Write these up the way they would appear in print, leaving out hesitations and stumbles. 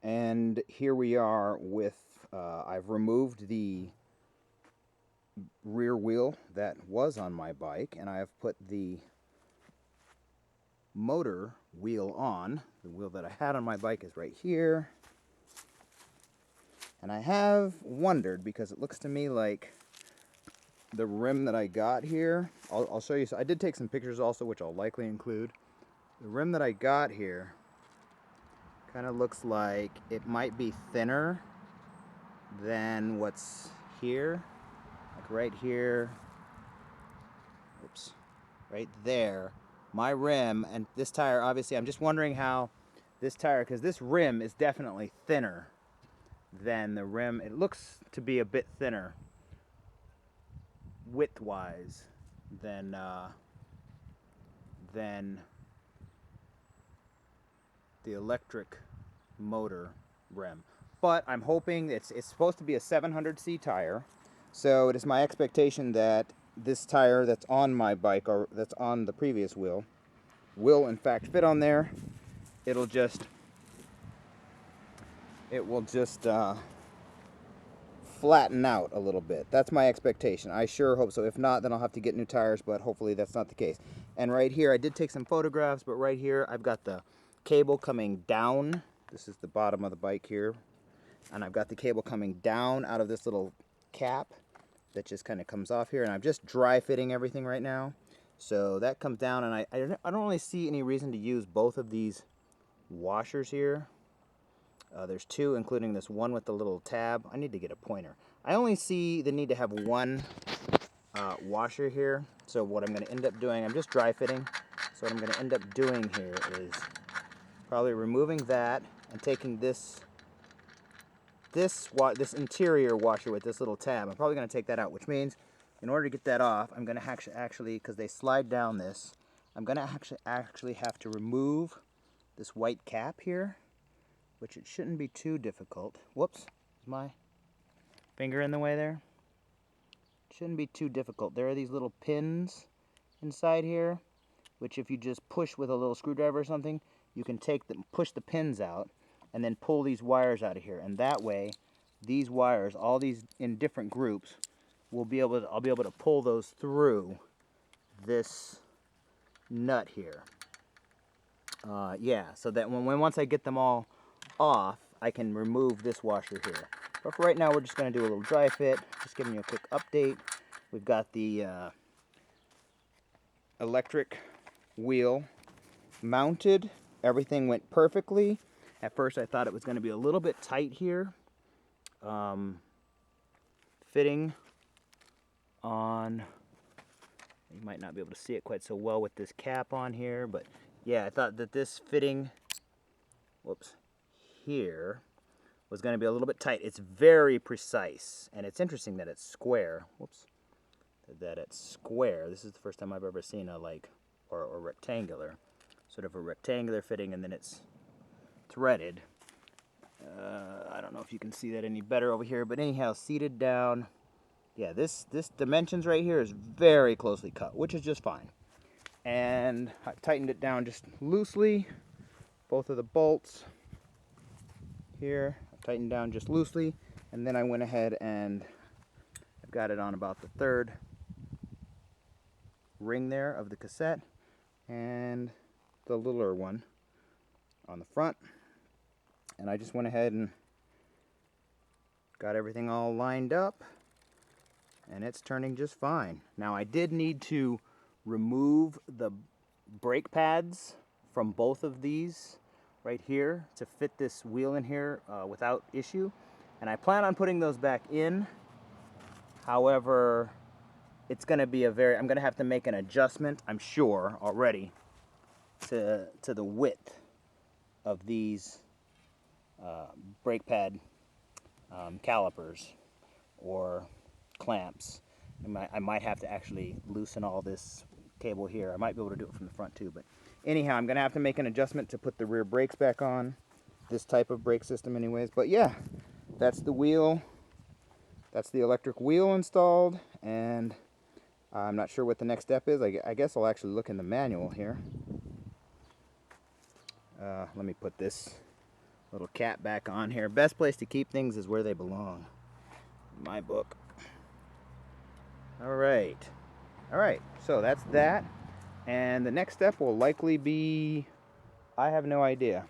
And here we are with, I've removed the rear wheel that was on my bike, and I have put the motor wheel on. The wheel that I had on my bike is right here. And I have wondered, because it looks to me like the rim that I got here, I'll show you. So I did take some pictures also, which I'll likely include. The rim that I got here kind of looks like it might be thinner than what's here. Like right here, oops, right there. My rim and this tire, obviously, I'm just wondering how this tire, because this rim is definitely thinner than the rim. It looks to be a bit thinner width-wise than the electric motor rim. But I'm hoping it's supposed to be a 700C tire, so it is my expectation that this tire that's on my bike, or that's on the previous wheel, will in fact fit on there. It will just flatten out a little bit. That's my expectation. I sure hope so. If not, then I'll have to get new tires, but hopefully that's not the case. And right here, I did take some photographs, but right here I've got the cable coming down. This is the bottom of the bike here. And I've got the cable coming down out of this little cap that just kind of comes off here. And I'm just dry fitting everything right now. So that comes down, and I don't really see any reason to use both of these washers here. There's two, including this one with the little tab. I need to get a pointer. I only see the need to have one washer here. So what I'm going to end up doing, I'm just dry fitting. So what I'm going to end up doing here is probably removing that and taking this interior washer with this little tab. I'm probably going to take that out, which means in order to get that off, I'm going to actually, because they slide down this, I'm going to actually have to remove this white cap here, which it shouldn't be too difficult. Whoops, is my finger in the way there? It shouldn't be too difficult. There are these little pins inside here, which if you just push with a little screwdriver or something, you can push the pins out and then pull these wires out of here. And that way, these wires, all these in different groups, I'll be able to pull those through this nut here. Yeah, so that once I get them all off, I can remove this washer here. But for right now, we're just going to do a little dry fit, just giving you a quick update. We've got the electric wheel mounted. Everything went perfectly. At first, I thought it was going to be a little bit tight here. Fitting on, you might not be able to see it quite so well with this cap on here, but yeah, I thought that this fitting, whoops, here was going to be a little bit tight. It's very precise, and it's interesting that it's square. Whoops, that it's square. This is the first time I've ever seen a or rectangular, sort of a rectangular fitting, and then it's threaded. I don't know if you can see that any better over here, but anyhow, seated down. Yeah, this dimensions right here is very closely cut, which is just fine. And I tightened it down just loosely. Both of the bolts here, I tightened down just loosely, and then I went ahead and I've got it on about the third ring there of the cassette, and the littler one on the front. And I just went ahead and got everything all lined up, and it's turning just fine. Now, I did need to remove the brake pads from both of these right here to fit this wheel in here without issue, and I plan on putting those back in. However, it's going to be I'm going to have to make an adjustment, I'm sure already, to the width of these brake pad calipers or clamps. I might have to actually loosen all this cable here. I might be able to do it from the front too, but anyhow, I'm going to have to make an adjustment to put the rear brakes back on, this type of brake system anyways. But yeah, that's the wheel. That's the electric wheel installed, and I'm not sure what the next step is. I guess I'll actually look in the manual here. Let me put this little cap back on here. Best place to keep things is where they belong, in my book. All right, so that's that. And the next step will likely be, I have no idea.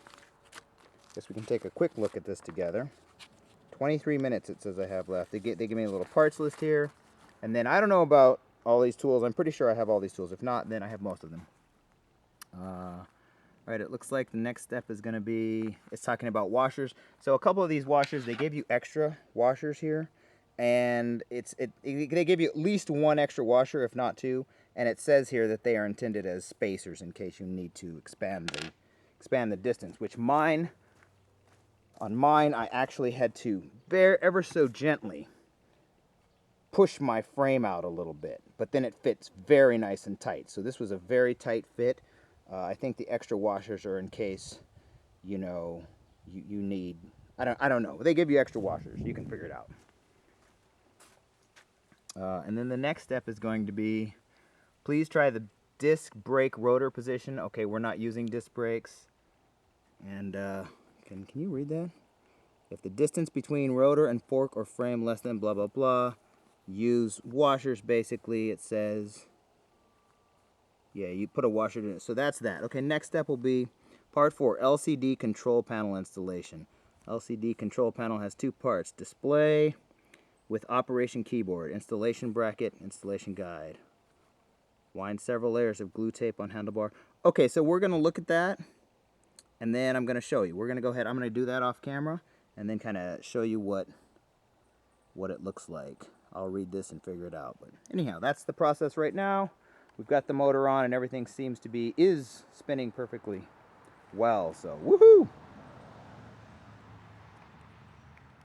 Guess we can take a quick look at this together. 23 minutes it says I have left. They give me a little parts list here. And then I don't know about all these tools. I'm pretty sure I have all these tools. If not, then I have most of them. Right, it looks like the next step is going to be, it's talking about washers. So a couple of these washers, they give you extra washers here. And they give you at least one extra washer, if not two. And it says here that they are intended as spacers in case you need to expand the distance. Which on mine, I actually had to ever so gently push my frame out a little bit. But then it fits very nice and tight. So this was a very tight fit. I think the extra washers are in case, you know, you need, I don't know. They give you extra washers. You can figure it out. And then the next step is going to be, please try the disc brake rotor position. Okay, we're not using disc brakes. And can you read that? If the distance between rotor and fork or frame less than blah, blah, blah, use washers basically, it says. Yeah, you put a washer in it. So that's that. Okay, next step will be part 4, LCD control panel installation. LCD control panel has 2 parts. Display with operation keyboard, installation bracket, installation guide. Wind several layers of glue tape on handlebar. Okay, so we're going to look at that, and then I'm going to show you. We're going to go ahead. I'm going to do that off camera, and then kind of show you what it looks like. I'll read this and figure it out. But anyhow, that's the process right now. We've got the motor on and everything seems to be, is spinning perfectly well, so woohoo!